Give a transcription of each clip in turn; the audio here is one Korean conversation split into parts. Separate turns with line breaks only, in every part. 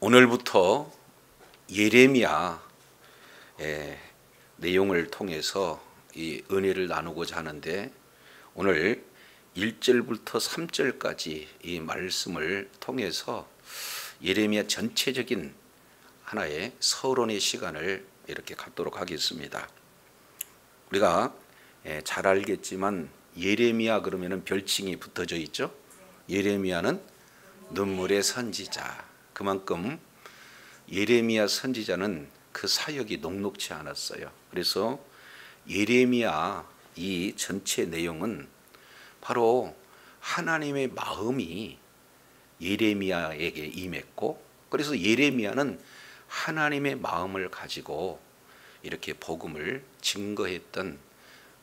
오늘부터 예레미야 내용을 통해서 이 은혜를 나누고자 하는데, 오늘 1절부터 3절까지 이 말씀을 통해서 예레미야 전체적인 하나의 서론의 시간을 이렇게 갖도록 하겠습니다. 우리가 잘 알겠지만 예레미야 그러면은 별칭이 붙어져 있죠. 예레미야는 눈물의 선지자. 그만큼 예레미야 선지자는 그 사역이 녹록지 않았어요. 그래서 예레미야 이 전체 내용은 바로 하나님의 마음이 예레미야에게 임했고, 그래서 예레미야는 하나님의 마음을 가지고 이렇게 복음을 증거했던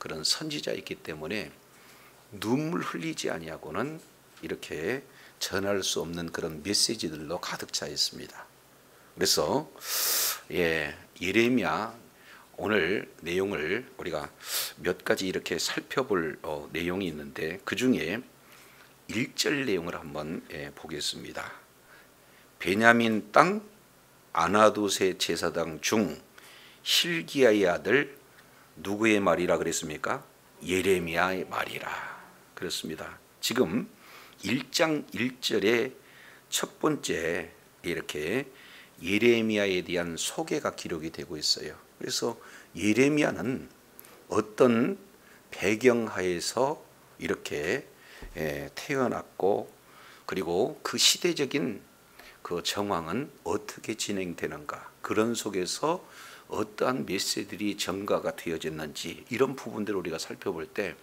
그런 선지자이기 때문에 눈물 흘리지 아니하고는 이렇게 전할 수 없는 그런 메시지들로 가득 차 있습니다. 그래서 예레미야 오늘 내용을 우리가 몇 가지 이렇게 살펴볼 내용이 있는데, 그 중에 1절 내용을 한번 보겠습니다. 베냐민 땅 아나돗의 제사장 중 hil기야의 아들 누구의 말이라 그랬습니까? 예레미야의 말이라 그렇습니다. 지금 1장 1절에 첫 번째 이렇게 예레미야에 대한 소개가 기록이 되고 있어요. 그래서 예레미야는 어떤 배경하에서 이렇게 태어났고, 그리고 그 시대적인 그 정황은 어떻게 진행되는가, 그런 속에서 어떠한 메시지들이 전가가 되어졌는지, 이런 부분들을 우리가 살펴볼 때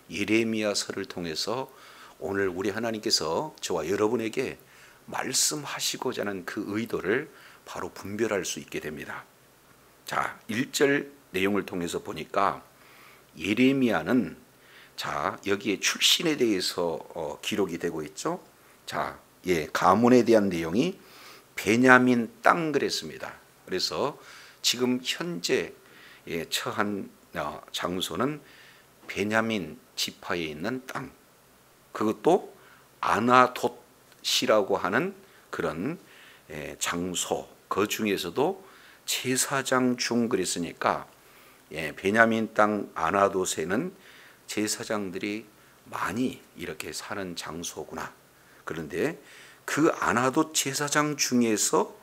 예레미야서를 통해서 오늘 우리 하나님께서 저와 여러분에게 말씀하시고자 하는 그 의도를 바로 분별할 수 있게 됩니다. 자, 1절 내용을 통해서 보니까 예레미야는 여기에 출신에 대해서 기록이 되고 있죠. 자, 가문에 대한 내용이 베냐민 땅 그랬습니다. 그래서 지금 현재 처한 장소는 베냐민 지파에 있는 땅, 그것도 아나돗이라고 하는 그런 장소, 그 중에서도 제사장 중 그랬으니까 베냐민 땅 아나돗에는 제사장들이 많이 이렇게 사는 장소구나. 그런데 그 아나돗 제사장 중에서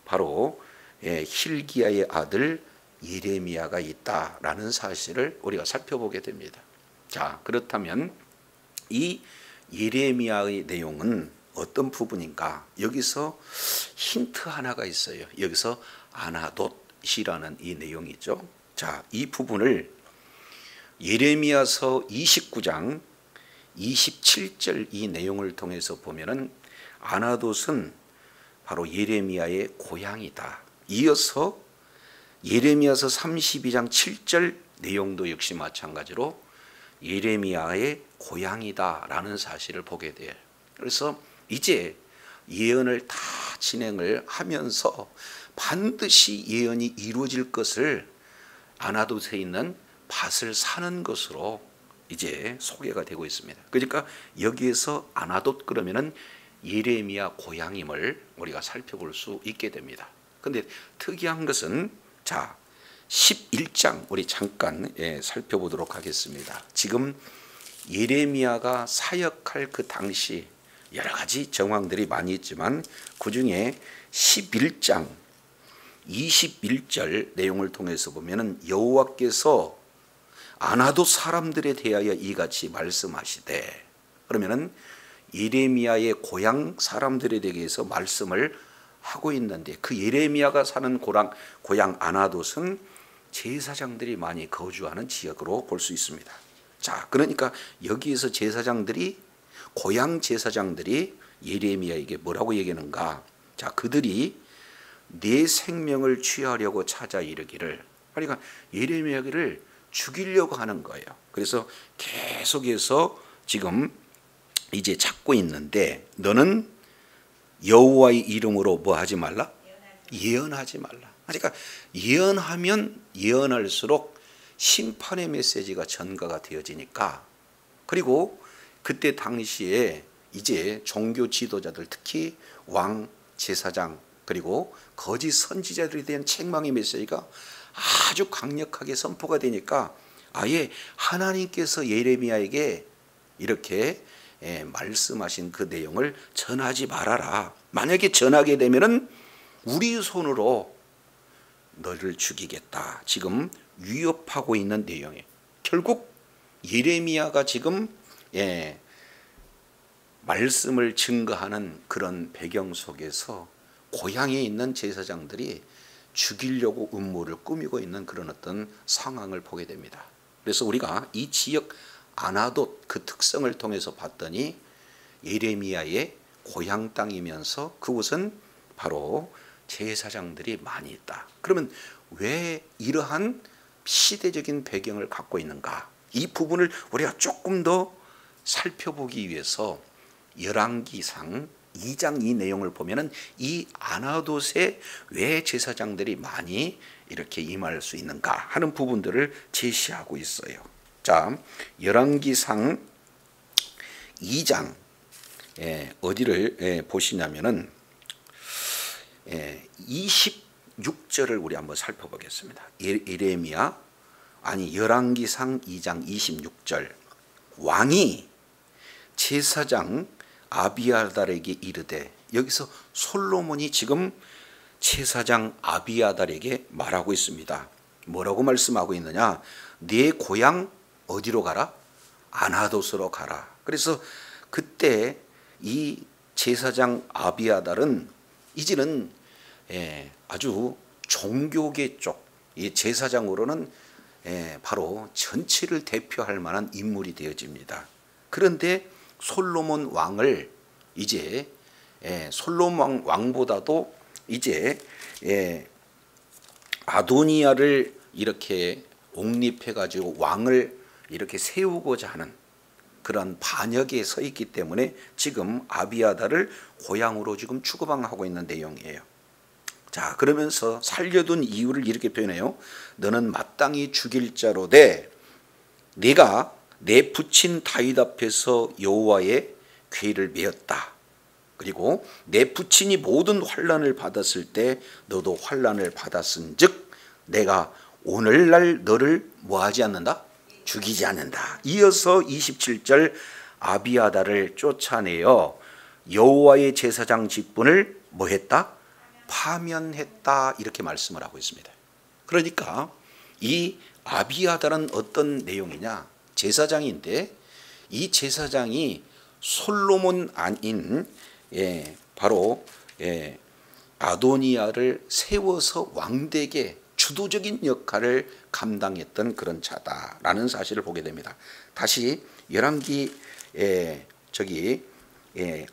바로 hil기야의 아들 예레미야가 있다라는 사실을 우리가 살펴보게 됩니다. 자, 그렇다면 이 예레미야의 내용은 어떤 부분인가? 여기서 힌트 하나가 있어요. 여기서 아나돗이라는 이 내용이죠. 자, 이 부분을 예레미야서 29장 27절 이 내용을 통해서 보면은 아나돗은 바로 예레미야의 고향이다. 이어서 예레미야서 32장 7절 내용도 역시 마찬가지로 예레미야의 고향이다라는 사실을 보게 돼요. 그래서 이제 예언을 다 진행을 하면서 반드시 예언이 이루어질 것을 아나돗에 있는 밭을 사는 것으로 이제 소개가 되고 있습니다. 그러니까 여기에서 아나돗 그러면은 예레미야 고향임을 우리가 살펴볼 수 있게 됩니다. 그런데 특이한 것은 11장 우리 잠깐 살펴보도록 하겠습니다. 지금 예레미야가 사역할 그 당시 여러 가지 정황들이 많이 있지만, 그 중에 11장 21절 내용을 통해서 보면은 여호와께서 아나돗 사람들에 대하여 이같이 말씀하시되, 그러면은 예레미야의 고향 사람들에 대해서 말씀을 하고 있는데, 그 예레미야가 사는 고향 아나돗은 제사장들이 많이 거주하는 지역으로 볼 수 있습니다. 자, 그러니까 여기에서 고향 제사장들이 예레미야에게 뭐라고 얘기하는가? 자, 그들이 내 생명을 취하려고 찾아 이르기를, 그러니까 예레미야를 죽이려고 하는 거예요. 그래서 계속해서 지금 이제 찾고 있는데, 너는 여호와의 이름으로 뭐 하지 말라? 예언하지 말라. 그러니까 예언하면 예언할수록 심판의 메시지가 전가가 되어지니까, 그리고 그때 당시에 이제 종교 지도자들, 특히 왕, 제사장, 그리고 거짓 선지자들에 대한 책망의 메시지가 아주 강력하게 선포가 되니까 아예 하나님께서 예레미야에게 이렇게 말씀하신 그 내용을 전하지 말아라. 만약에 전하게 되면은 우리 손으로 너를 죽이겠다. 지금 위협하고 있는 내용이에요. 결국 예레미야가 지금 말씀을 증거하는 그런 배경 속에서 고향에 있는 제사장들이 죽이려고 음모를 꾸미고 있는 그런 어떤 상황을 보게 됩니다. 그래서 우리가 이 지역 아나돗 그 특성을 통해서 봤더니 예레미야의 고향 땅이면서 그곳은 바로 제사장들이 많이 있다. 그러면 왜 이러한 시대적인 배경을 갖고 있는가? 이 부분을 우리가 조금 더 살펴보기 위해서 열왕기상 2장 이 내용을 보면은 이 아나돗에 왜 제사장들이 많이 이렇게 임할 수 있는가 하는 부분들을 제시하고 있어요. 자, 열왕기상 2장 어디를 보시냐면은 26절을 우리 한번 살펴보겠습니다. 예레미야 열왕기상 2장 26절. 왕이 제사장 아비아달에게 이르되, 여기서 솔로몬이 지금 제사장 아비아달에게 말하고 있습니다. 뭐라고 말씀하고 있느냐? 네 고향 어디로 가라? 아나돗으로 가라. 그래서 그때 이 제사장 아비아달은 이제는 아주 종교계 쪽 이 제사장으로는 바로 전체를 대표할 만한 인물이 되어집니다. 그런데 솔로몬 왕을 이제 솔로몬 왕보다도 이제 아도니아를 이렇게 옹립해 가지고 왕을 이렇게 세우고자 하는 그런 반역에 서 있기 때문에 지금 아비아달을 고향으로 지금 추구방하고 있는 내용이에요. 자, 그러면서 살려둔 이유를 이렇게 표현해요. 너는 마땅히 죽일 자로되 네가 내 부친 다윗 앞에서 여호와의 궤를 메었다. 그리고 내 부친이 모든 환난을 받았을 때 너도 환난을 받았은즉 내가 오늘날 너를 뭐하지 않는다? 죽이지 않는다. 이어서 27절 아비아달을 쫓아내어 여호와의 제사장 직분을 뭐했다? 파면했다. 이렇게 말씀을 하고 있습니다. 그러니까 이 아비아달은 어떤 내용이냐? 제사장인데 이 제사장이 솔로몬 아닌 바로 아도니아를 세워서 왕되게 주도적인 역할을 감당했던 그런 자다라는 사실을 보게 됩니다. 다시 열왕기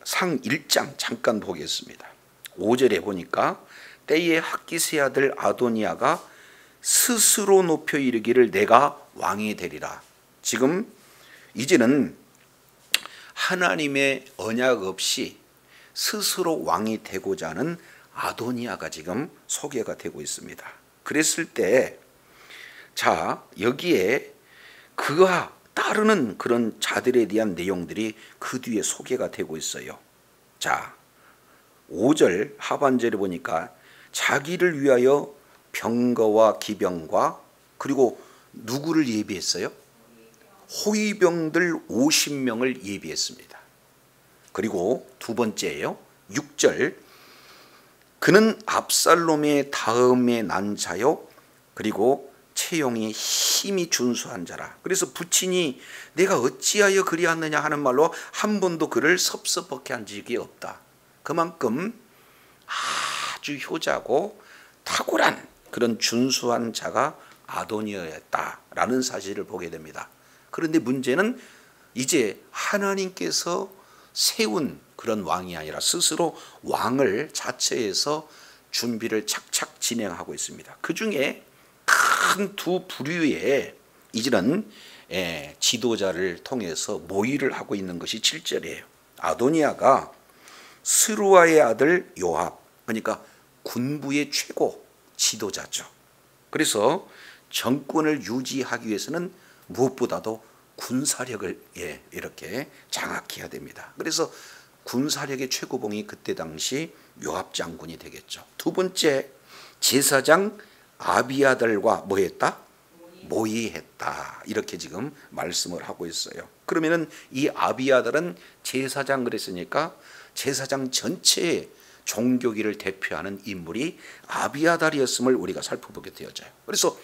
상 1장 잠깐 보겠습니다. 5절에 보니까 때에 학기세 아들 아도니아가 스스로 높여 이르기를 내가 왕이 되리라. 지금 이제는 하나님의 언약 없이 스스로 왕이 되고자 하는 아도니아가 지금 소개가 되고 있습니다. 그랬을 때, 자, 여기에 그가 따르는 그런 자들에 대한 내용들이 그 뒤에 소개가 되고 있어요. 자, 5절 하반절에 보니까 자기를 위하여 병거와 기병과 그리고 누구를 예비했어요? 호위병들 50명을 예비했습니다. 그리고 두 번째예요. 6절 그는 압살롬의 다음에 난 자요 그리고 채용이 힘이 준수한 자라. 그래서 부친이 내가 어찌하여 그리하느냐 하는 말로 한 번도 그를 섭섭하게 한 적이 없다. 그만큼 아주 효자고 탁월한 그런 준수한 자가 아도니아였다라는 사실을 보게 됩니다. 그런데 문제는 이제 하나님께서 세운 그런 왕이 아니라 스스로 왕을 자체에서 준비를 착착 진행하고 있습니다. 그 중에 큰 두 부류의 이제는 지도자를 통해서 모의를 하고 있는 것이 7절이에요. 아도니아가 스루아의 아들 요압, 그러니까 군부의 최고 지도자죠. 그래서 정권을 유지하기 위해서는 무엇보다도 군사력을 이렇게 장악해야 됩니다. 그래서 군사력의 최고봉이 그때 당시 요압 장군이 되겠죠. 두 번째, 제사장 아비아달과 뭐 했다? 모의했다. 이렇게 지금 말씀을 하고 있어요. 그러면은 이 아비아달은 제사장 그랬으니까 제사장 전체의 종교기를 대표하는 인물이 아비아달이었음을 우리가 살펴보게 되어져요. 그래서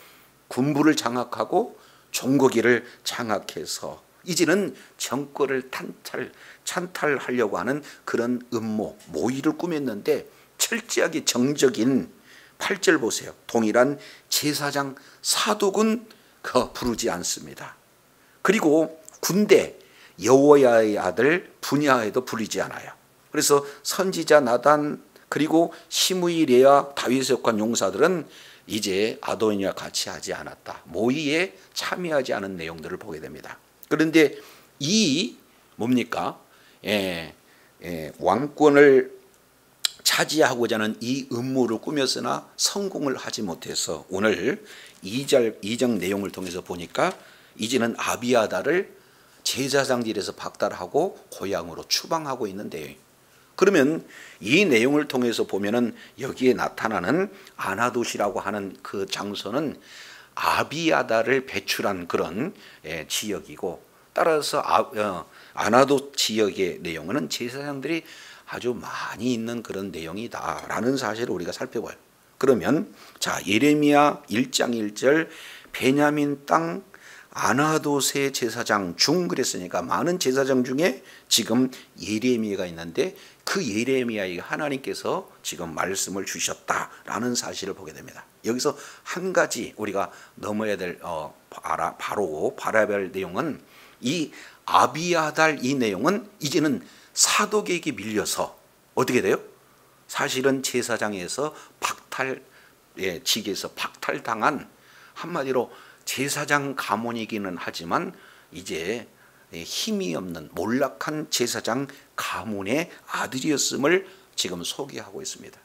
군부를 장악하고 종교기를 장악해서 이제는 정권을 찬탈하려고 하는 그런 음모, 모의를 꾸몄는데 철저하게 정적인 8절 보세요. 동일한 제사장 사독은 부르지 않습니다. 그리고 군대 여호야의 아들 분야에도 부르지 않아요. 그래서 선지자 나단 그리고 시므이 레아 다윗에 속한 용사들은 이제 아도니와 같이 하지 않았다. 모의에 참여하지 않은 내용들을 보게 됩니다. 그런데 이 뭡니까? 왕권을 차지하고자 하는 이 음모를 꾸몄으나 성공을 하지 못해서 오늘 2장 내용을 통해서 보니까 이제는 아비아달을 제사장들에서 박탈하고 고향으로 추방하고 있는데, 그러면 이 내용을 통해서 보면은 여기에 나타나는 아나돗이라고 하는 그 장소는 아비아달을 배출한 그런 지역이고, 따라서 아나돗 지역의 내용은 제사장들이 아주 많이 있는 그런 내용이다라는 사실을 우리가 살펴봐요. 그러면 자, 예레미야 1장 1절 베냐민 땅 아나돗의 제사장 중 그랬으니까 많은 제사장 중에 지금 예레미야가 있는데 그 예레미야에게 하나님께서 지금 말씀을 주셨다라는 사실을 보게 됩니다. 여기서 한 가지 우리가 넘어야 될 바로 바라야 할 내용은 이 아비아달 이 내용은 이제는 사독에게 밀려서 어떻게 돼요? 사실은 제사장에서 직에서 박탈당한, 한마디로 제사장 가문이기는 하지만 이제 힘이 없는 몰락한 제사장 가문의 아들이었음을 지금 소개하고 있습니다.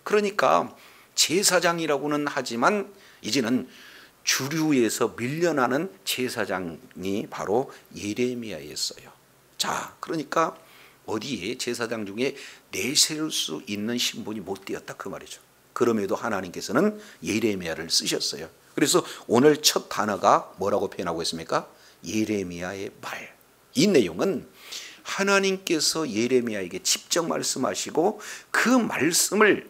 그러니까 제사장이라고는 하지만 이제는 주류에서 밀려나는 제사장이 바로 예레미야였어요. 자, 그러니까 어디에 제사장 중에 내세울 수 있는 신분이 못 되었다 그 말이죠. 그럼에도 하나님께서는 예레미야를 쓰셨어요. 그래서 오늘 첫 단어가 뭐라고 표현하고 있습니까? 예레미야의 말. 이 내용은 하나님께서 예레미야에게 직접 말씀하시고 그 말씀을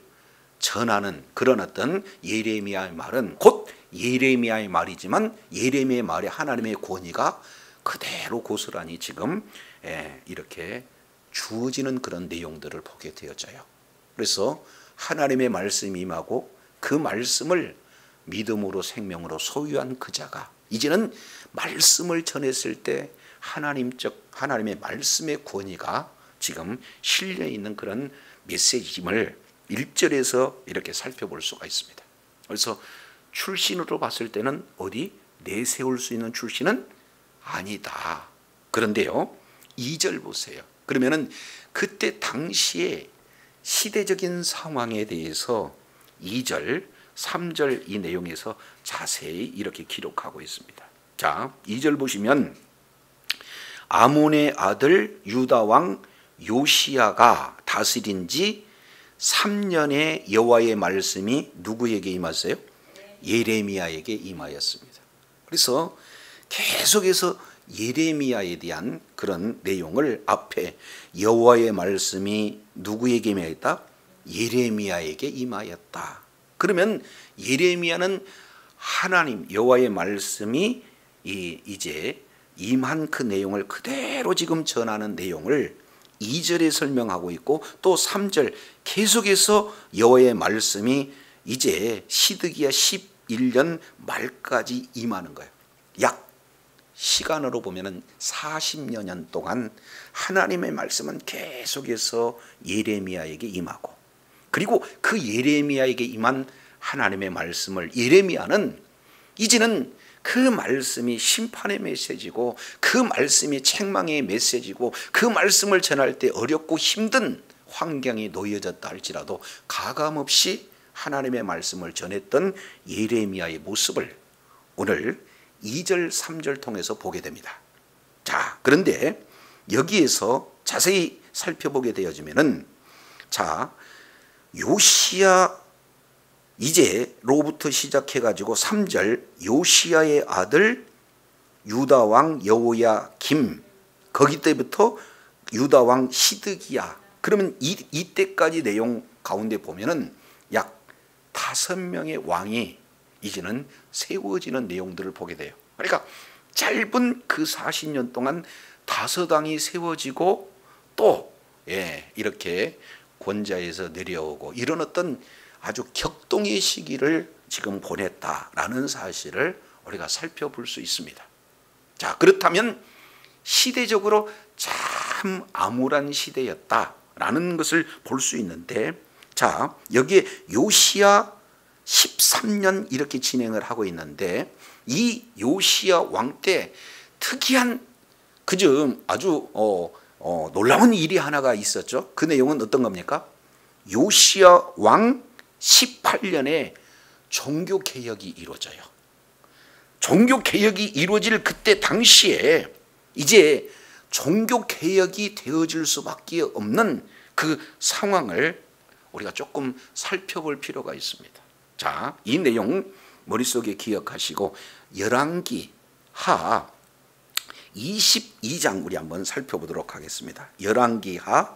전하는 그런 어떤 예레미야의 말은 곧 예레미야의 말이지만 예레미야의 말에 하나님의 권위가 그대로 고스란히 지금 이렇게 주어지는 그런 내용들을 보게 되어져요. 그래서 하나님의 말씀이 임하고 그 말씀을 믿음으로 생명으로 소유한 그 자가 이제는 말씀을 전했을 때 하나님의 말씀의 권위가 지금 실려 있는 그런 메시지임을 1절에서 이렇게 살펴볼 수가 있습니다. 그래서 출신으로 봤을 때는 어디 내세울 수 있는 출신은 아니다. 그런데요 2절 보세요. 그러면은 그때 당시에 시대적인 상황에 대해서 2절 3절 이 내용에서 자세히 이렇게 기록하고 있습니다. 자, 2절 보시면 아몬의 아들 유다 왕 요시야가 다스린 지 3년의 여호와의 말씀이 누구에게 임하였어요? 예레미야에게 임하였습니다. 그래서 계속해서 예레미야에 대한 그런 내용을 앞에 여호와의 말씀이 누구에게 임하였다? 예레미야에게 임하였다. 그러면 예레미야는 하나님 여호와의 말씀이 이제 임한 그 내용을 그대로 지금 전하는 내용을 2절에 설명하고 있고 또 3절 계속해서 여호와의 말씀이 이제 시드기야 11년 말까지 임하는 거예요. 약 시간으로 보면은 40여 년 동안 하나님의 말씀은 계속해서 예레미야에게 임하고, 그리고 그 예레미야에게 임한 하나님의 말씀을 예레미야는 이제는 그 말씀이 심판의 메시지고 그 말씀이 책망의 메시지고 그 말씀을 전할 때 어렵고 힘든 환경에 놓여졌다 할지라도 가감없이 하나님의 말씀을 전했던 예레미야의 모습을 오늘 2절 3절 통해서 보게 됩니다. 자, 그런데 여기에서 자세히 살펴보게 되어지면은, 자, 요시야 이제로부터 시작해 가지고 3절, 요시야의 아들 유다 왕 여호야김, 거기 때부터 유다 왕 시드기야. 그러면 이때까지 내용 가운데 보면은 약 5명의 왕이 이제는 세워지는 내용들을 보게 돼요. 그러니까 짧은 그 40년 동안 5왕이 세워지고 또 이렇게 권자에서 내려오고 이런 어떤 아주 격동의 시기를 지금 보냈다라는 사실을 우리가 살펴볼 수 있습니다. 자, 그렇다면 시대적으로 참 암울한 시대였다라는 것을 볼 수 있는데, 자, 여기에 요시야 13년 이렇게 진행을 하고 있는데, 이 요시야 왕 때 특이한 그저 아주 놀라운 일이 하나가 있었죠. 그 내용은 어떤 겁니까? 요시야 왕 18년에 종교개혁이 이루어져요. 종교개혁이 이루어질 그때 당시에 이제 종교개혁이 되어질 수밖에 없는 그 상황을 우리가 조금 살펴볼 필요가 있습니다. 자, 이 내용 머릿속에 기억하시고 열왕기 하 22장 우리 한번 살펴보도록 하겠습니다. 열왕기 하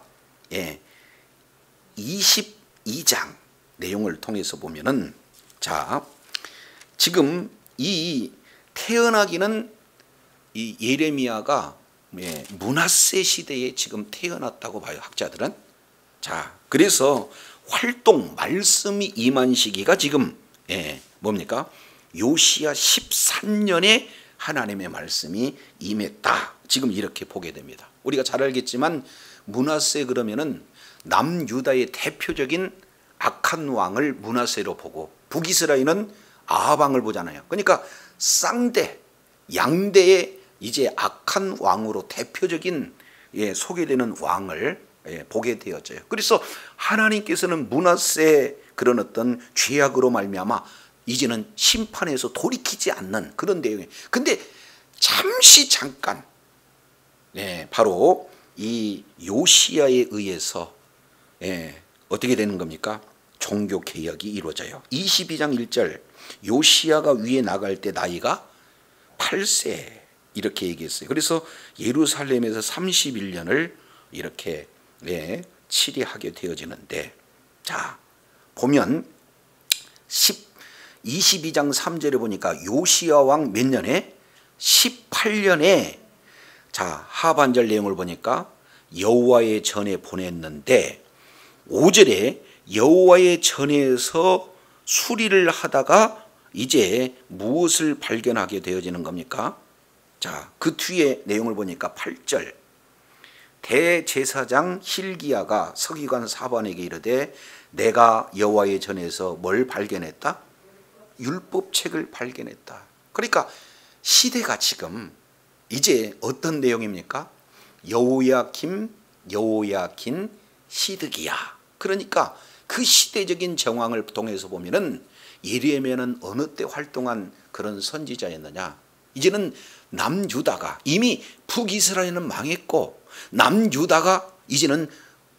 22장 내용을 통해서 보면은, 자, 지금 이 태어나기는 이 예레미야가 므낫세 시대에 지금 태어났다고 봐요, 학자들은. 자, 그래서 활동 말씀이 임한 시기가 지금 뭡니까? 요시야 13년에 하나님의 말씀이 임했다. 지금 이렇게 보게 됩니다. 우리가 잘 알겠지만 므낫세 그러면은 남유다의 대표적인 악한 왕을 므낫세로 보고 북이스라엘은 아합 왕을 보잖아요. 그러니까 쌍대, 양대의 이제 악한 왕으로 대표적인 소개되는 왕을 보게 되었죠. 그래서 하나님께서는 므낫세 그런 어떤 죄악으로 말미암아 이제는 심판에서 돌이키지 않는 그런 내용이에요. 근데 잠시 잠깐 바로 이 요시야에 의해서 어떻게 되는 겁니까? 종교 개혁이 이루어져요. 22장 1절, 요시야가 위에 나갈 때 나이가 8세 이렇게 얘기했어요. 그래서 예루살렘에서 31년을 이렇게 치리하게 되어지는데, 자, 보면 22장 3절에 보니까 요시야 왕 몇 년에? 18년에, 자, 하반절 내용을 보니까 여호와의 전에 보냈는데 5절에 여호와의 전에서 수리를 하다가 이제 무엇을 발견하게 되어지는 겁니까? 자, 그 뒤에 내용을 보니까 8절, 대제사장 hil기야가 서기관 사반에게 이르되 내가 여호와의 전에서 뭘 발견했다? 율법책을 발견했다. 그러니까 시대가 지금 이제 어떤 내용입니까? 여호야김, 여호야긴, 시드기야. 그러니까 그 시대적인 정황을 통해서 보면은 예레미야는 어느 때 활동한 그런 선지자였느냐? 이제는 남유다가 이미 북이스라엘은 망했고 남유다가 이제는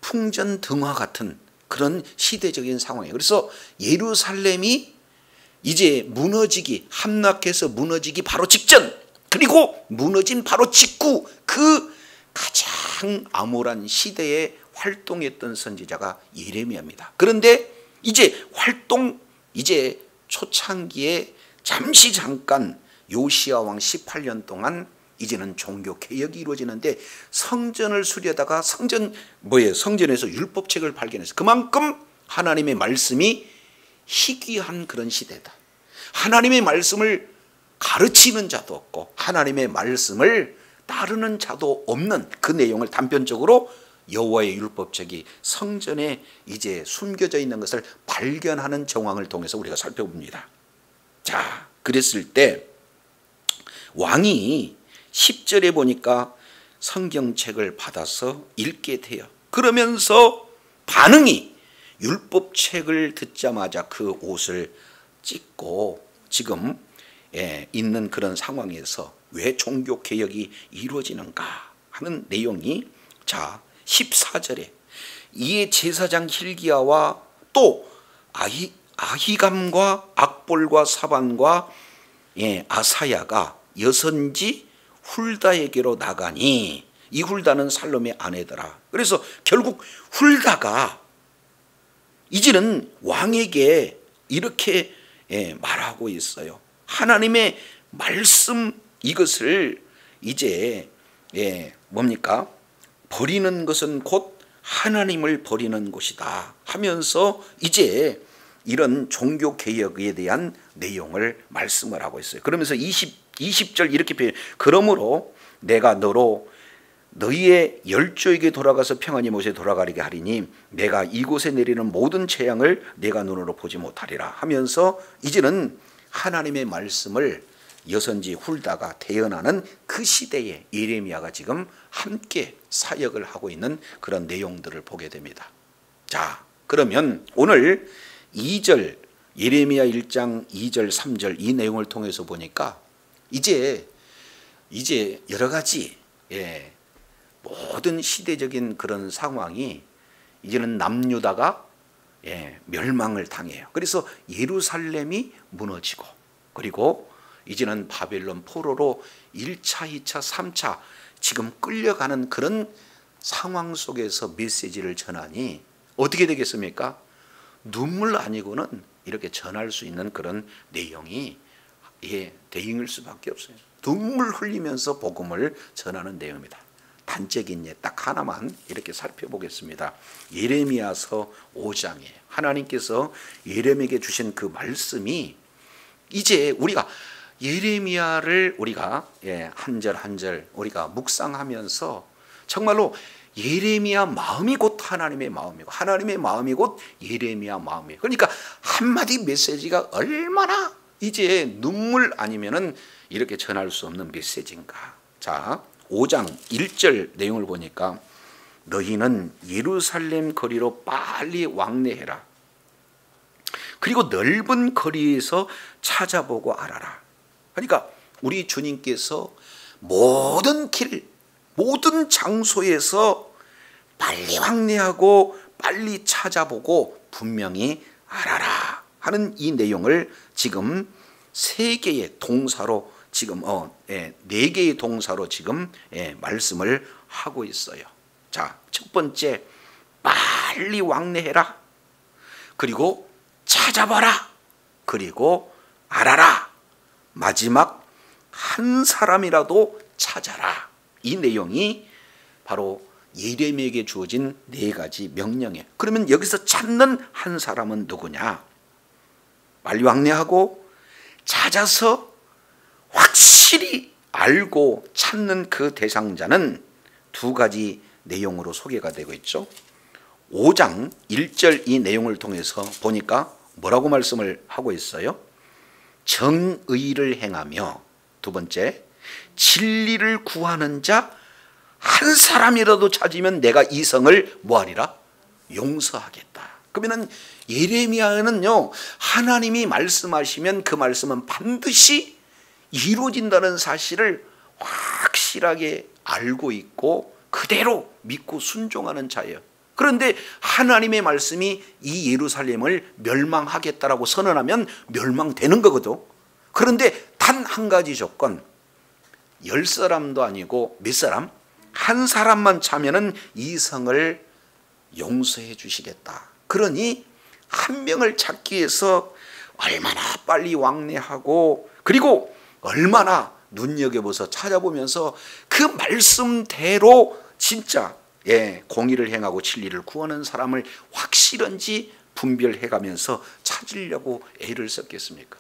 풍전등화 같은 그런 시대적인 상황이에요. 그래서 예루살렘이 이제 무너지기, 함락해서 무너지기 바로 직전, 그리고 무너진 바로 직후, 그 가장 암울한 시대에 활동했던 선지자가 예레미야입니다. 그런데 이제 이제 초창기에 잠시 잠깐 요시야 왕 18년 동안 이제는 종교 개혁이 이루어지는데, 성전을 수리하다가 성전에서 율법책을 발견해서 그만큼 하나님의 말씀이 희귀한 그런 시대다. 하나님의 말씀을 가르치는 자도 없고 하나님의 말씀을 따르는 자도 없는 그 내용을 단편적으로 여호와의 율법책이 성전에 이제 숨겨져 있는 것을 발견하는 정황을 통해서 우리가 살펴봅니다. 자, 그랬을 때 왕이 10절에 보니까 성경책을 받아서 읽게 돼요. 그러면서 반응이 율법책을 듣자마자 그 옷을 찢고 지금 있는 그런 상황에서 왜 종교개혁이 이루어지는가 하는 내용이, 자, 14절에 이에 제사장 hil기야와 또 아히감과 악볼과 사반과 아사야가 여선지 훌다에게로 나가니, 이 훌다는 살롬의 아내더라. 그래서 결국 훌다가 이제는 왕에게 이렇게 말하고 있어요. 하나님의 말씀 이것을 이제 뭡니까? 버리는 것은 곧 하나님을 버리는 것이다 하면서 이제 이런 종교 개혁에 대한 내용을 말씀을 하고 있어요. 그러면서 20절 이렇게 표현해요. 그러므로 내가 너로 너희의 열조에게 돌아가서 평안히 못에 돌아가리게 하리니 내가 이곳에 내리는 모든 재앙을 내가 눈으로 보지 못하리라 하면서 이제는 하나님의 말씀을 여선지 훌다가 태어나는 그 시대에 예레미야가 지금 함께 사역을 하고 있는 그런 내용들을 보게 됩니다. 자, 그러면 오늘 2절 예레미야 1장 2절 3절 이 내용을 통해서 보니까 이제 여러 가지 모든 시대적인 그런 상황이 이제는 남유다가 멸망을 당해요. 그래서 예루살렘이 무너지고, 그리고 이제는 바벨론 포로로 1차, 2차, 3차 지금 끌려가는 그런 상황 속에서 메시지를 전하니 어떻게 되겠습니까? 눈물 아니고는 이렇게 전할 수 있는 그런 내용이 대응일 수밖에 없어요. 눈물 흘리면서 복음을 전하는 내용입니다. 단적인 예 딱 하나만 이렇게 살펴보겠습니다. 예레미야서 5장에 하나님께서 예레미야에게 주신 그 말씀이 이제 우리가 예레미야를 우리가 한 절 한 절 우리가 묵상하면서 정말로 예레미야 마음이 곧 하나님의 마음이고 하나님의 마음이 곧 예레미야 마음이에요. 그러니까 한마디 메시지가 얼마나 이제 눈물 아니면은 이렇게 전할 수 없는 메시지인가. 자, 5장 1절 내용을 보니까 너희는 예루살렘 거리로 빨리 왕래해라. 그리고 넓은 거리에서 찾아보고 알아라. 그러니까 우리 주님께서 모든 길, 모든 장소에서 빨리 왕래하고 빨리 찾아보고 분명히 알아라 하는 이 내용을 지금 세 개의 동사로 지금 네 개의 동사로 지금 말씀을 하고 있어요. 자, 첫 번째 빨리 왕래해라. 그리고 찾아봐라. 그리고 알아라. 마지막 한 사람이라도 찾아라. 이 내용이 바로 예레미야에게 주어진 네 가지 명령이에요. 그러면 여기서 찾는 한 사람은 누구냐? 빨리 왕래하고 찾아서 확실히 알고 찾는 그 대상자는 두 가지 내용으로 소개가 되고 있죠. 5장 1절 이 내용을 통해서 보니까 뭐라고 말씀을 하고 있어요? 정의를 행하며, 두 번째 진리를 구하는 자 한 사람이라도 찾으면 내가 이 성을 뭐하리라? 용서하겠다. 그러면은 예레미야는요, 하나님이 말씀하시면 그 말씀은 반드시 이루어진다는 사실을 확실하게 알고 있고 그대로 믿고 순종하는 자예요. 그런데 하나님의 말씀이 이 예루살렘을 멸망하겠다라고 선언하면 멸망되는 거거든. 그런데 단 한 가지 조건, 10사람도 아니고 몇 사람? 한 사람만 차면은 이 성을 용서해 주시겠다. 그러니 한 명을 찾기 위해서 얼마나 빨리 왕래하고 그리고 얼마나 눈여겨보서 찾아보면서 그 말씀대로 진짜 공의를 행하고 진리를 구하는 사람을 확실한지 분별해가면서 찾으려고 애를 썼겠습니까?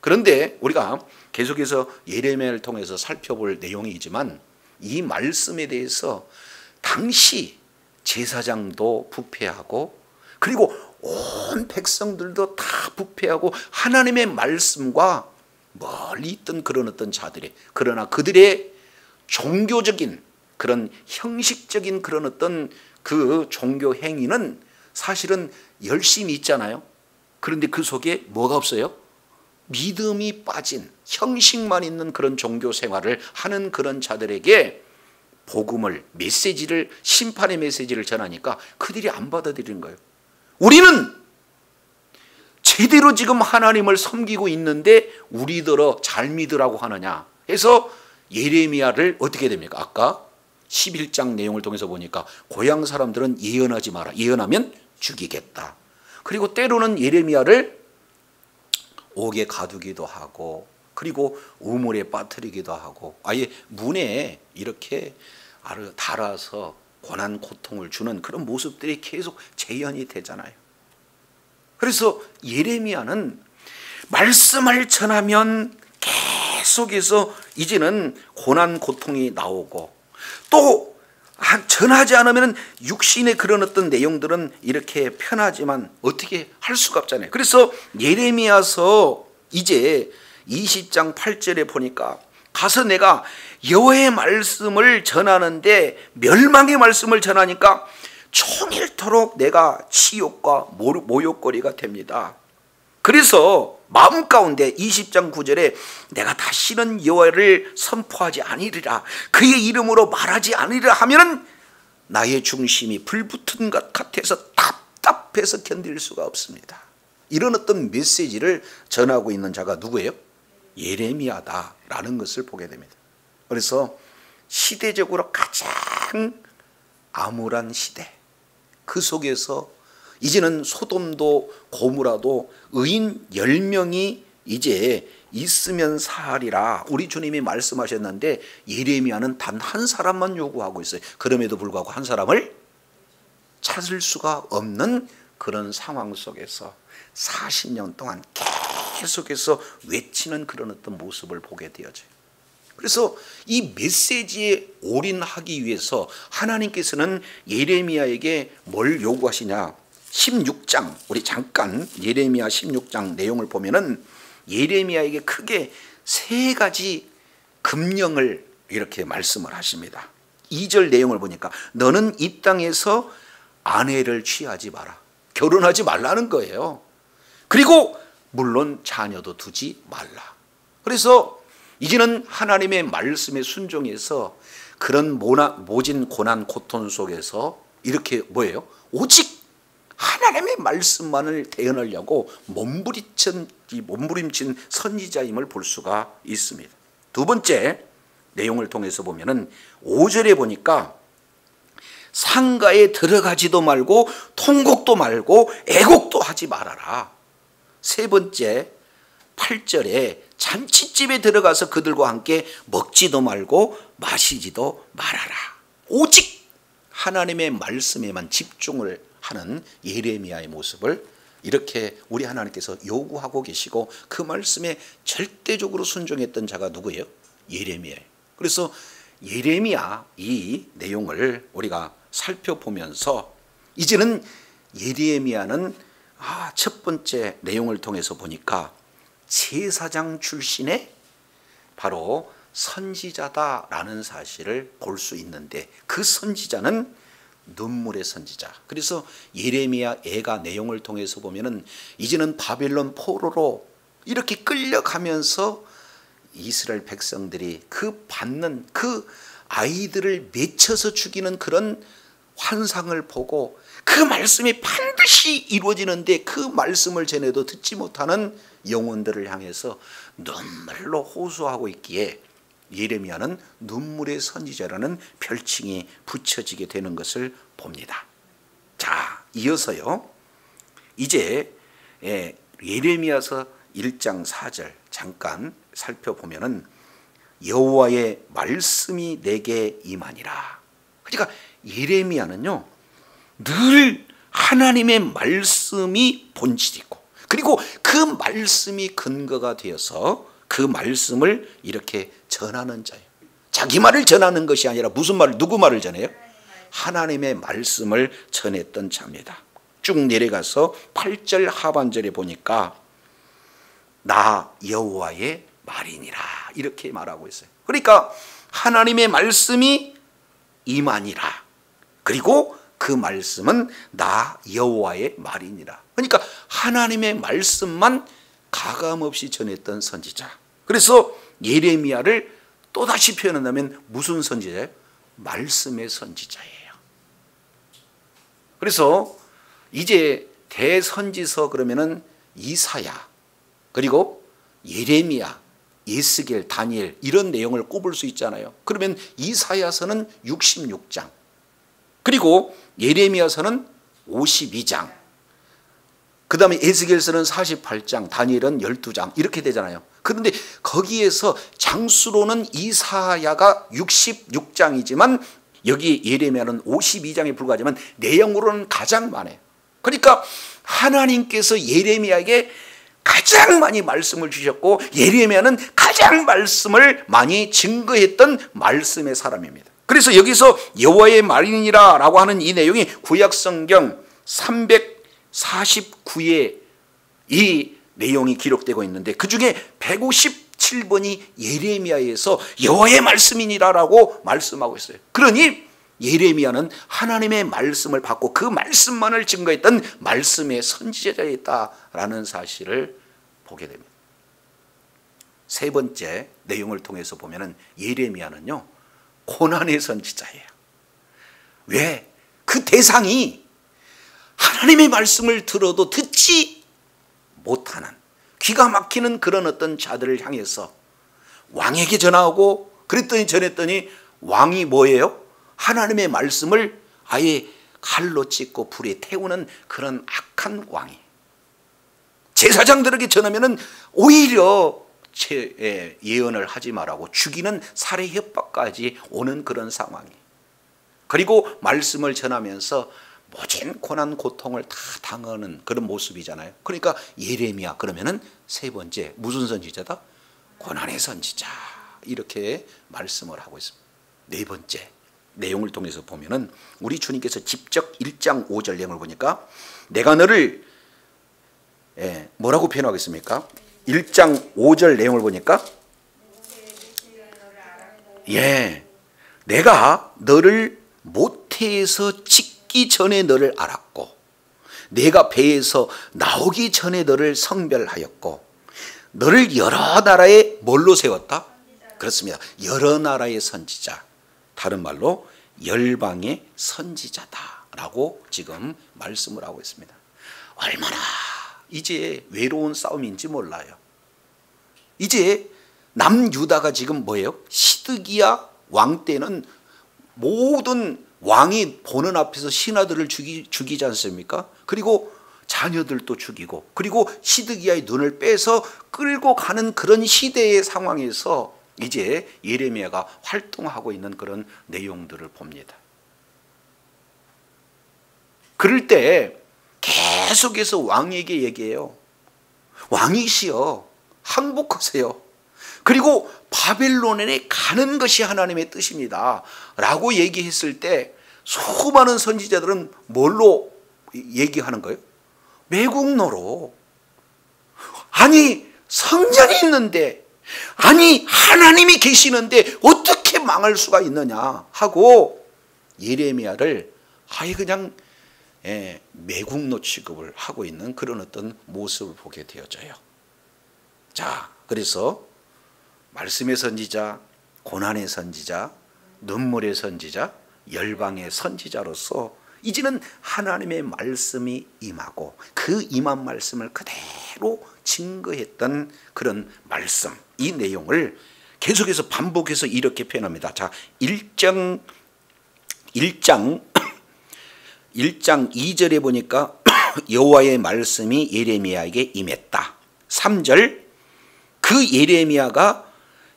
그런데 우리가 계속해서 예레미야를 통해서 살펴볼 내용이지만 이 말씀에 대해서 당시 제사장도 부패하고 그리고 온 백성들도 다 부패하고 하나님의 말씀과 멀리 있던 그런 어떤 자들이, 그러나 그들의 종교적인 그런 형식적인 그런 어떤 그 종교 행위는 사실은 열심히 있잖아요. 그런데 그 속에 뭐가 없어요? 믿음이 빠진 형식만 있는 그런 종교 생활을 하는 그런 자들에게 복음을, 메시지를, 심판의 메시지를 전하니까 그들이 안 받아들이는 거예요. 우리는 제대로 지금 하나님을 섬기고 있는데 우리더러 잘 믿으라고 하느냐 해서 예레미야를 어떻게 됩니까? 아까 11장 내용을 통해서 보니까 고향 사람들은 예언하지 마라. 예언하면 죽이겠다. 그리고 때로는 예레미야를 옥에 가두기도 하고, 그리고 우물에 빠뜨리기도 하고, 아예 문에 이렇게 달아서 고난 고통을 주는 그런 모습들이 계속 재현이 되잖아요. 그래서 예레미야는 말씀을 전하면 계속해서 이제는 고난 고통이 나오고, 또 전하지 않으면 육신의 그런 어떤 내용들은 이렇게 편하지만 어떻게 할 수가 없잖아요. 그래서 예레미야서 이제 20장 8절에 보니까 가서 내가 여호와의 말씀을 전하는데 멸망의 말씀을 전하니까 종일토록 내가 치욕과 모욕거리가 됩니다. 그래서 마음 가운데 20장 9절에 내가 다시는 여호와를 선포하지 아니리라, 그의 이름으로 말하지 아니리라 하면은 나의 중심이 불붙은 것 같아서 답답해서 견딜 수가 없습니다. 이런 어떤 메시지를 전하고 있는 자가 누구예요? 예레미야다라는 것을 보게 됩니다. 그래서 시대적으로 가장 암울한 시대, 그 속에서 이제는 소돔도 고무라도 의인 10명이 이제 있으면 사하리라 우리 주님이 말씀하셨는데, 예레미야는 단 한 사람만 요구하고 있어요. 그럼에도 불구하고 한 사람을 찾을 수가 없는 그런 상황 속에서 40년 동안 계속해서 외치는 그런 어떤 모습을 보게 되어져요. 그래서 이 메시지에 올인하기 위해서 하나님께서는 예레미야에게 뭘 요구하시냐? 16장, 우리 잠깐 예레미야 16장 내용을 보면은 예레미야에게 크게 세 가지 금령을 이렇게 말씀을 하십니다. 2절 내용을 보니까 너는 이 땅에서 아내를 취하지 마라. 결혼하지 말라는 거예요. 그리고 물론 자녀도 두지 말라. 그래서 이제는 하나님의 말씀에 순종해서 그런 모진 고난 고통 속에서 이렇게 뭐예요? 오직 하나님의 말씀만을 대언하려고 몸부림친 선지자임을 볼 수가 있습니다. 두 번째 내용을 통해서 보면은 5절에 보니까 상가에 들어가지도 말고 통곡도 말고 애곡도 하지 말아라. 세 번째 8절에 잔치집에 들어가서 그들과 함께 먹지도 말고 마시지도 말아라. 오직 하나님의 말씀에만 집중을 하는 예레미야의 모습을 이렇게 우리 하나님께서 요구하고 계시고, 그 말씀에 절대적으로 순종했던 자가 누구예요? 예레미야예요. 그래서 예레미야 이 내용을 우리가 살펴보면서 이제는 예레미야는 첫 번째 내용을 통해서 보니까 제사장 출신의 바로 선지자다라는 사실을 볼 수 있는데, 그 선지자는 눈물의 선지자. 그래서 예레미야 애가 내용을 통해서 보면은 이제는 바벨론 포로로 이렇게 끌려가면서 이스라엘 백성들이 그 받는 그 아이들을 맺혀서 죽이는 그런 환상을 보고 그 말씀이 반드시 이루어지는데 그 말씀을 전해도 듣지 못하는 영혼들을 향해서 눈물로 호소하고 있기에 예레미야는 눈물의 선지자라는 별칭이 붙여지게 되는 것을 봅니다. 자, 이어서요, 이제 예레미야서 1장 4절 잠깐 살펴보면은 여호와의 말씀이 내게 임하니라. 그러니까 예레미야는요 늘 하나님의 말씀이 본질이고, 그리고 그 말씀이 근거가 되어서 그 말씀을 이렇게 전하는 자예요. 자기 말을 전하는 것이 아니라 무슨 말을, 누구 말을 전해요? 하나님의 말씀을 전했던 자입니다. 쭉 내려가서 8절 하반절에 보니까 나 여호와의 말이니라 이렇게 말하고 있어요. 그러니까 하나님의 말씀이 임하니라. 그리고 그 말씀은 나 여호와의 말이니라. 그러니까 하나님의 말씀만 가감없이 전했던 선지자. 그래서 예레미야를 또다시 표현한다면 무슨 선지자예요? 말씀의 선지자예요. 그래서 이제 대선지서 그러면은 이사야, 그리고 예레미야, 예스겔, 다니엘 이런 내용을 꼽을 수 있잖아요. 그러면 이사야서는 66장, 그리고 예레미야서는 52장, 그 다음에 에스겔서는 48장, 다니엘은 12장 이렇게 되잖아요. 그런데 거기에서 장수로는 이사야가 66장이지만 여기 예레미야는 52장에 불과하지만 내용으로는 가장 많아요. 그러니까 하나님께서 예레미야에게 가장 많이 말씀을 주셨고 예레미야는 가장 말씀을 많이 증거했던 말씀의 사람입니다. 그래서 여기서 여호와의 말이니라 라고 하는 이 내용이 구약성경 349에 이 내용이 기록되고 있는데 그중에 157번이 예레미야에서 여호와의 말씀이니라라고 말씀하고 있어요. 그러니 예레미야는 하나님의 말씀을 받고 그 말씀만을 증거했던 말씀의 선지자였다라는 사실을 보게 됩니다. 세 번째 내용을 통해서 보면은 예레미야는요 고난의 선지자예요. 왜? 그 대상이 하나님의 말씀을 들어도 듣지 못하는 귀가 막히는 그런 어떤 자들을 향해서 왕에게 전하고 전했더니 왕이 뭐예요? 하나님의 말씀을 아예 칼로 찢고 불에 태우는 그런 악한 왕이, 제사장들에게 전하면은 오히려 예언을 하지 말라고 죽이는 살해 협박까지 오는 그런 상황이, 그리고 말씀을 전하면서 모진 고난 고통을 다 당하는 그런 모습이잖아요. 그러니까 예레미야 그러면은 세 번째 무슨 선지자다? 고난의 선지자 이렇게 말씀을 하고 있습니다. 네 번째 내용을 통해서 보면은 우리 주님께서 직접 1장 5절 내용을 보니까 내가 너를 뭐라고 표현하겠습니까? 1장 5절 내용을 보니까 내가 너를 모태에서 짓기 전에 너를 알았고 내가 배에서 나오기 전에 너를 성별하였고 너를 여러 나라에 뭘로 세웠다? 그렇습니다. 여러 나라의 선지자, 다른 말로 열방의 선지자다라고 지금 말씀을 하고 있습니다. 얼마나 이제 외로운 싸움인지 몰라요. 이제 남유다가 지금 뭐예요? 시드기야 왕 때는 모든 왕이 보는 앞에서 신하들을 죽이지 않습니까? 그리고 자녀들도 죽이고, 그리고 시드기야의 눈을 빼서 끌고 가는 그런 시대의 상황에서 이제 예레미야가 활동하고 있는 그런 내용들을 봅니다. 그럴 때 계속해서 왕에게 얘기해요. 왕이시여 항복하세요. 그리고 바벨론에 가는 것이 하나님의 뜻입니다 라고 얘기했을 때 수많은 선지자들은 뭘로 얘기하는 거예요? 매국노로. 아니 성전이 있는데, 아니 하나님이 계시는데 어떻게 망할 수가 있느냐 하고 예레미야를 아예 그냥 매국노 취급을 하고 있는 그런 어떤 모습을 보게 되어져요. 자, 그래서 말씀의 선지자, 고난의 선지자, 눈물의 선지자, 열방의 선지자로서 이제는 하나님의 말씀이 임하고 그 임한 말씀을 그대로 증거했던 그런 말씀, 이 내용을 계속해서 반복해서 이렇게 표현합니다. 자, 1장 2절에 보니까 여호와의 말씀이 예레미야에게 임했다. 3절 그 예레미야가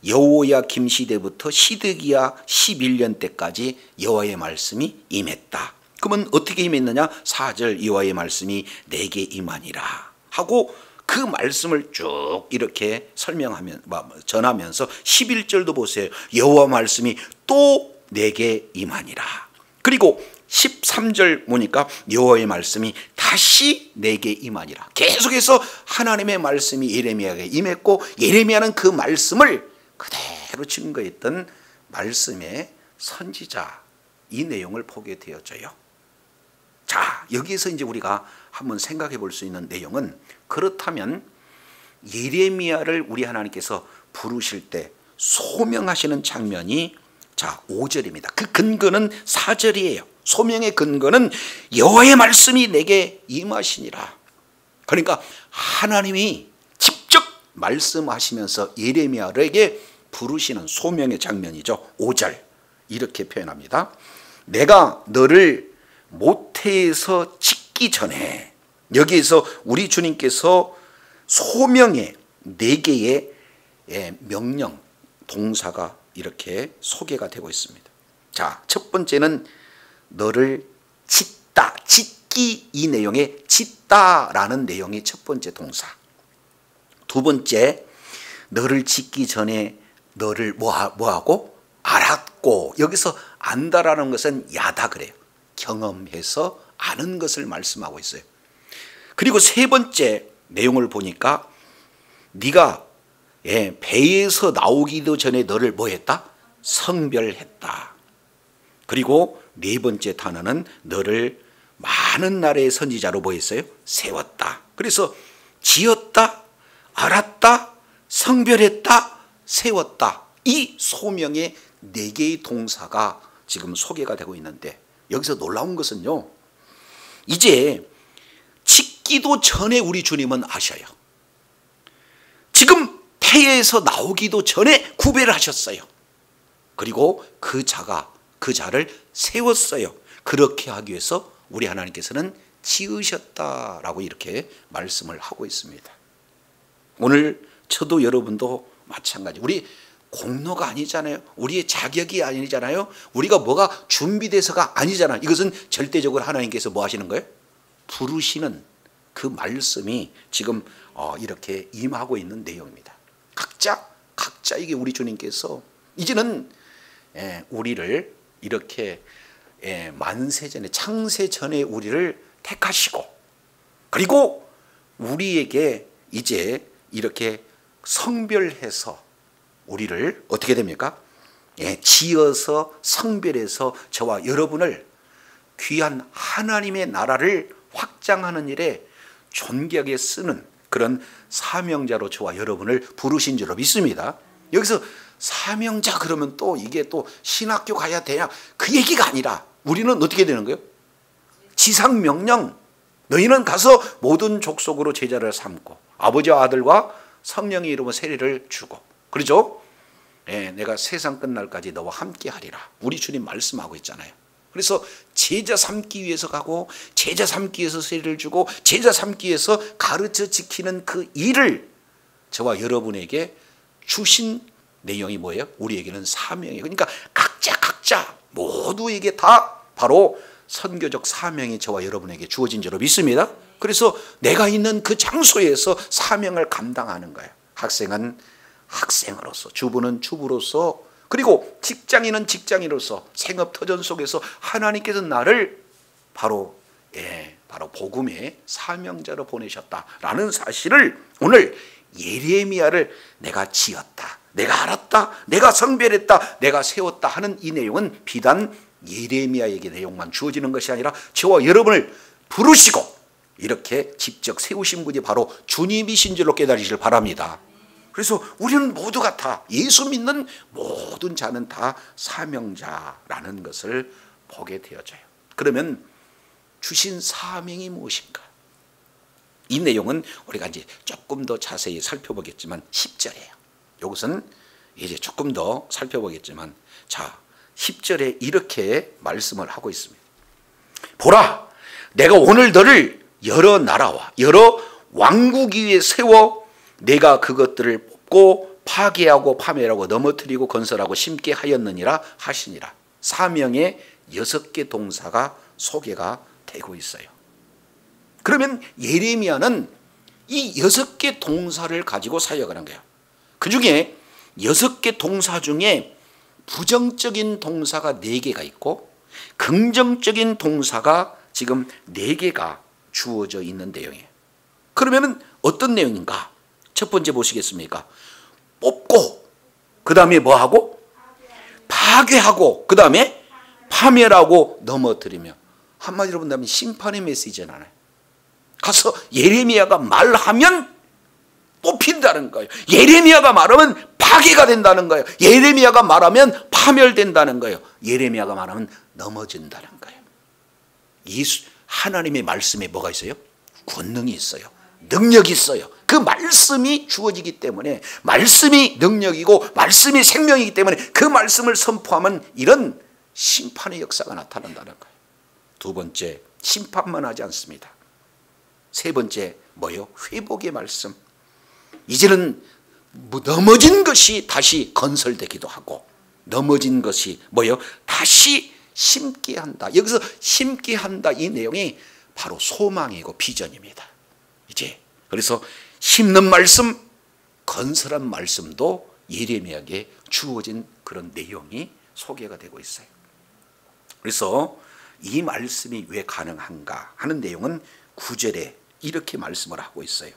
여호야김 시대부터 시드기야 11년 때까지 여호와의 말씀이 임했다. 그러면 어떻게 임했느냐? 4절 여호와의 말씀이 내게 임하니라 하고 그 말씀을 쭉 이렇게 전하면서 11절도 보세요. 여호와 말씀이 또 내게 임하니라. 그리고 13절 보니까 여호와의 말씀이 다시 내게 임하니라. 계속해서 하나님의 말씀이 예레미야에게 임했고 예레미야는 그 말씀을 그대로 증거했던 말씀의 선지자, 이 내용을 보게 되어져요. 자, 여기에서 이제 우리가 한번 생각해 볼 수 있는 내용은, 그렇다면 예레미야를 우리 하나님께서 부르실 때 소명하시는 장면이 자, 5절입니다. 그 근거는 4절이에요. 소명의 근거는 여호와의 말씀이 내게 임하시니라. 그러니까 하나님이 직접 말씀하시면서 예레미야에게 부르시는 소명의 장면이죠. 5절 이렇게 표현합니다. 내가 너를 모태에서 짓기 전에, 여기에서 우리 주님께서 소명의 4개의 명령 동사가 이렇게 소개가 되고 있습니다. 자, 첫 번째는 너를 짓다, 짓기, 이 내용의 짓다라는 내용이 첫 번째 동사. 두 번째, 너를 짓기 전에 너를 뭐하고? 알았고. 여기서 안다라는 것은 야다 그래요. 경험해서 아는 것을 말씀하고 있어요. 그리고 세 번째 내용을 보니까 네가 배에서 나오기도 전에 너를 뭐했다? 성별했다. 그리고 네 번째 단어는 너를 많은 나라의 선지자로 뭐했어요? 세웠다. 그래서 지었다, 알았다, 성별했다, 세웠다. 이 소명의 4개의 동사가 지금 소개가 되고 있는데, 여기서 놀라운 것은요, 이제 짓기도 전에 우리 주님은 아셔요. 지금 폐에서 나오기도 전에 구별을 하셨어요. 그리고 그 자를 세웠어요. 그렇게 하기 위해서 우리 하나님께서는 지으셨다라고 이렇게 말씀을 하고 있습니다. 오늘 저도 여러분도 마찬가지. 우리 공로가 아니잖아요. 우리의 자격이 아니잖아요. 우리가 뭐가 준비돼서가 아니잖아요. 이것은 절대적으로 하나님께서 뭐 하시는 거예요? 부르시는 그 말씀이 지금 이렇게 임하고 있는 내용입니다. 각자에게 우리 주님께서 이제는 우리를 이렇게 만세전에, 창세전에 우리를 택하시고, 그리고 우리에게 이제 이렇게 성별해서 우리를 어떻게 됩니까? 지어서 성별해서 저와 여러분을 귀한 하나님의 나라를 확장하는 일에 존귀하게 쓰는 그런 사명자로 저와 여러분을 부르신 줄로 믿습니다. 여기서 사명자 그러면 또 이게 또 신학교 가야 되냐, 그 얘기가 아니라 우리는 어떻게 되는 거예요? 지상명령, 너희는 가서 모든 족속으로 제자를 삼고 아버지와 아들과 성령의 이름으로 세례를 주고, 그렇죠? 내가 세상 끝날까지 너와 함께 하리라. 우리 주님 말씀하고 있잖아요. 그래서 제자 삼기 위해서 가고, 제자 삼기 위해서 세례를 주고, 제자 삼기 위해서 가르쳐 지키는 그 일을 저와 여러분에게 주신 내용이 뭐예요? 우리에게는 사명이에요. 그러니까 각자 모두에게 다 바로 선교적 사명이 저와 여러분에게 주어진 줄로 믿습니다. 그래서 내가 있는 그 장소에서 사명을 감당하는 거예요. 학생은 학생으로서, 주부는 주부로서, 그리고 직장인은 직장인으로서 생업터전 속에서 하나님께서 나를 바로 복음의 사명자로 보내셨다라는 사실을 오늘 예레미야를 내가 지었다, 내가 알았다, 내가 성별했다, 내가 세웠다 하는 이 내용은 비단 예레미야에게 내용만 주어지는 것이 아니라 저와 여러분을 부르시고 이렇게 직접 세우신 분이 바로 주님이신 줄로 깨달으시길 바랍니다. 그래서 우리는 모두가 다, 예수 믿는 모든 자는 다 사명자라는 것을 보게 되어져요. 그러면 주신 사명이 무엇인가? 이 내용은 우리가 이제 조금 더 자세히 살펴보겠지만 10절이에요. 이것은 이제 조금 더 살펴보겠지만, 자, 10절에 이렇게 말씀을 하고 있습니다. 보라, 내가 오늘 너를 여러 나라와 여러 왕국 위에 세워 내가 그것들을 뽑고 파괴하고 파멸하고 넘어뜨리고 건설하고 심게 하였느니라 하시니라. 사명의 6개 동사가 소개가 되고 있어요. 그러면 예레미야는 이 6개 동사를 가지고 사역을 한 거예요. 그 중에 6개 동사 중에 부정적인 동사가 4개가 있고 긍정적인 동사가 지금 4개가 주어져 있는 내용이에요. 그러면 어떤 내용인가? 첫 번째 보시겠습니까? 뽑고, 그 다음에 뭐하고? 파괴하고, 그 다음에 파멸하고 넘어뜨리며. 한마디로 본다면 심판의 메시지잖아요. 가서 예레미야가 말하면 뽑힌다는 거예요. 예레미야가 말하면 파괴가 된다는 거예요. 예레미야가 말하면 파멸된다는 거예요. 예레미야가 말하면 넘어진다는 거예요. 하나님의 말씀에 뭐가 있어요? 권능이 있어요. 능력이 있어요. 그 말씀이 주어지기 때문에, 말씀이 능력이고 말씀이 생명이기 때문에 그 말씀을 선포하면 이런 심판의 역사가 나타난다는 거예요. 두 번째, 심판만 하지 않습니다. 세 번째 뭐예요? 회복의 말씀. 이제는 넘어진 것이 다시 건설되기도 하고, 넘어진 것이 뭐예요? 다시 심게 한다. 여기서 심게 한다, 이 내용이 바로 소망이고 비전입니다. 이제 그래서 심는 말씀, 건설한 말씀도 예레미야에게 주어진 그런 내용이 소개가 되고 있어요. 그래서 이 말씀이 왜 가능한가 하는 내용은 9절에 이렇게 말씀을 하고 있어요.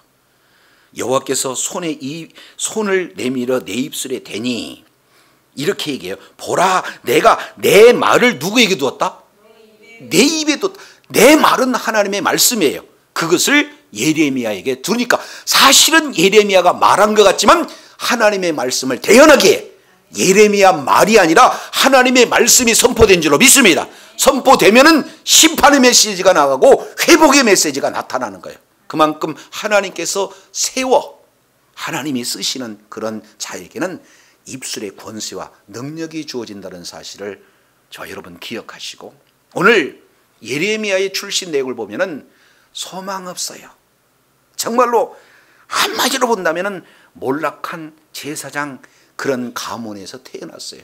여호와께서 손을 내밀어 내 입술에 대니, 이렇게 얘기해요. 보라, 내가 내 말을 누구에게 두었다? 내 입에 두었다. 내 말은 하나님의 말씀이에요. 그것을 예레미야에게 두니까 사실은 예레미야가 말한 것 같지만 하나님의 말씀을 대언하기에 예레미야 말이 아니라 하나님의 말씀이 선포된 줄로 믿습니다. 선포되면은 심판의 메시지가 나가고 회복의 메시지가 나타나는 거예요. 그만큼 하나님께서 하나님이 쓰시는 그런 자에게는 입술의 권세와 능력이 주어진다는 사실을 저 여러분 기억하시고, 오늘 예레미야의 출신 내용을 보면은 소망 없어요. 정말로 한마디로 본다면은 몰락한 제사장 그런 가문에서 태어났어요.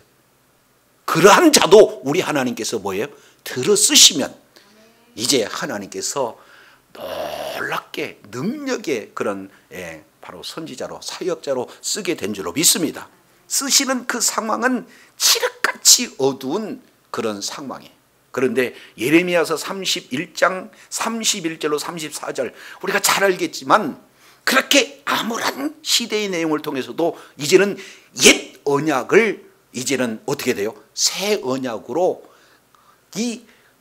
그러한 자도 우리 하나님께서 뭐예요? 들어 쓰시면 이제 하나님께서 놀랍게 능력의 그런 바로 선지자로, 사역자로 쓰게 된 줄로 믿습니다. 쓰시는 그 상황은 칠흑같이 어두운 그런 상황이에요. 그런데 예레미야서 31장 31절로 34절 우리가 잘 알겠지만, 그렇게 암울한 시대의 내용을 통해서도 이제는 옛 언약을 이제는 어떻게 돼요? 새 언약으로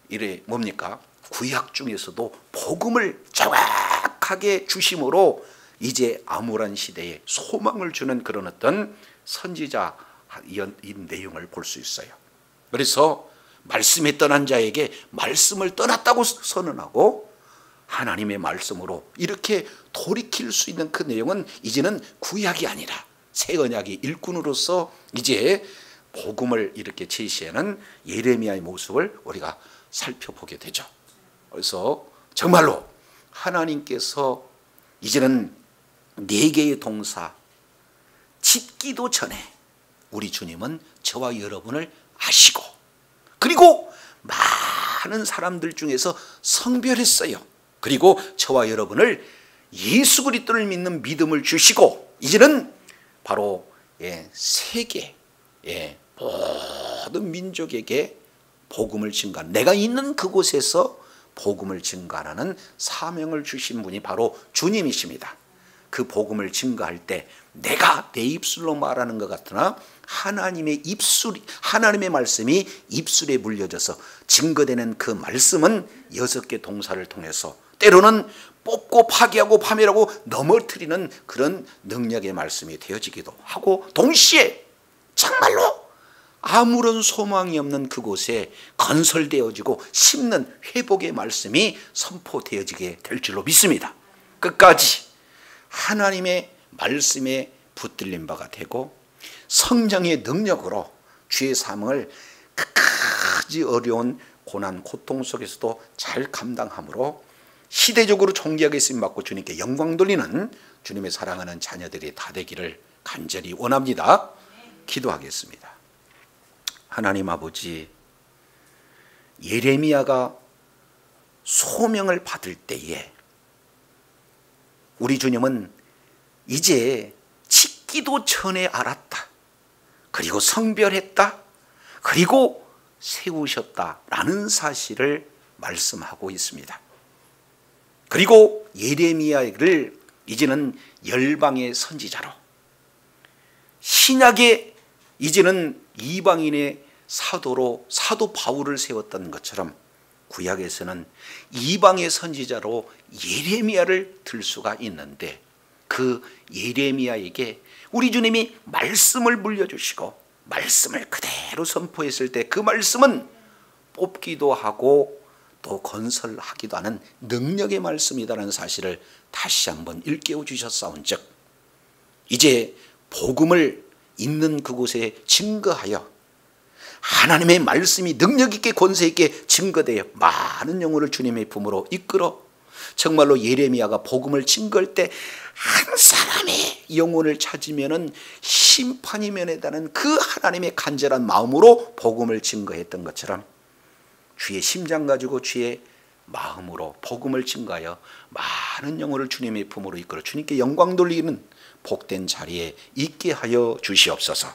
이래 뭡니까? 구약 중에서도 복음을 정확하게 주심으로 이제 암울한 시대에 소망을 주는 그런 어떤 선지자 이 내용을 볼 수 있어요. 그래서 말씀에 떠난 자에게 말씀을 떠났다고 선언하고 하나님의 말씀으로 이렇게 돌이킬 수 있는 그 내용은 이제는 구약이 아니라 새 언약의 일꾼으로서 이제 복음을 이렇게 제시하는 예레미야의 모습을 우리가 살펴보게 되죠. 그래서 정말로 하나님께서 이제는 4개의 동사 짓기도 전에 우리 주님은 저와 여러분을 아시고, 그리고 많은 사람들 중에서 성별했어요. 그리고 저와 여러분을 예수 그리스도를 믿는 믿음을 주시고, 이제는 바로 세계 모든 민족에게 복음을 증가하는, 내가 있는 그곳에서 복음을 증가하는 사명을 주신 분이 바로 주님이십니다. 그 복음을 증가할 때 내가 내 입술로 말하는 것 같으나 하나님의 말씀이 입술에 물려져서 증거되는 그 말씀은 6개 동사를 통해서 때로는 뽑고 파괴하고 파멸하고 넘어뜨리는 그런 능력의 말씀이 되어지기도 하고, 동시에 정말로 아무런 소망이 없는 그곳에 건설되어지고 심는 회복의 말씀이 선포되어지게 될 줄로 믿습니다. 끝까지 하나님의 말씀에 붙들린 바가 되고 성령의 능력으로 주의 사명을 끝까지 어려운 고난 고통 속에서도 잘 감당함으로 시대적으로 존귀하게 쓰임받고 주님께 영광 돌리는 주님의 사랑하는 자녀들이 다 되기를 간절히 원합니다. 기도하겠습니다. 하나님 아버지, 예레미야가 소명을 받을 때에 우리 주님은 이제 짓기도 전에 알았다, 그리고 성별했다, 그리고 세우셨다라는 사실을 말씀하고 있습니다. 그리고 예레미야를 이제는 열방의 선지자로, 신약의 이제는 이방인의 사도로 사도 바울을 세웠던 것처럼 구약에서는 이방의 선지자로 예레미야를 들 수가 있는데, 그 예레미야에게 우리 주님이 말씀을 물려주시고 말씀을 그대로 선포했을 때 그 말씀은 뽑기도 하고 또 건설하기도 하는 능력의 말씀이라는 사실을 다시 한번 일깨워 주셨사온즉 이제 복음을 있는 그곳에 증거하여 하나님의 말씀이 능력 있게 권세 있게 증거되어 많은 영혼을 주님의 품으로 이끌어 정말로 예레미야가 복음을 증거할 때 한 사람의 영혼을 찾으면은 심판이 면하다는 그 하나님의 간절한 마음으로 복음을 증거했던 것처럼 주의 심장 가지고 주의 마음으로 복음을 증거하여 많은 영혼을 주님의 품으로 이끌어 주님께 영광 돌리는 복된 자리에 있게 하여 주시옵소서.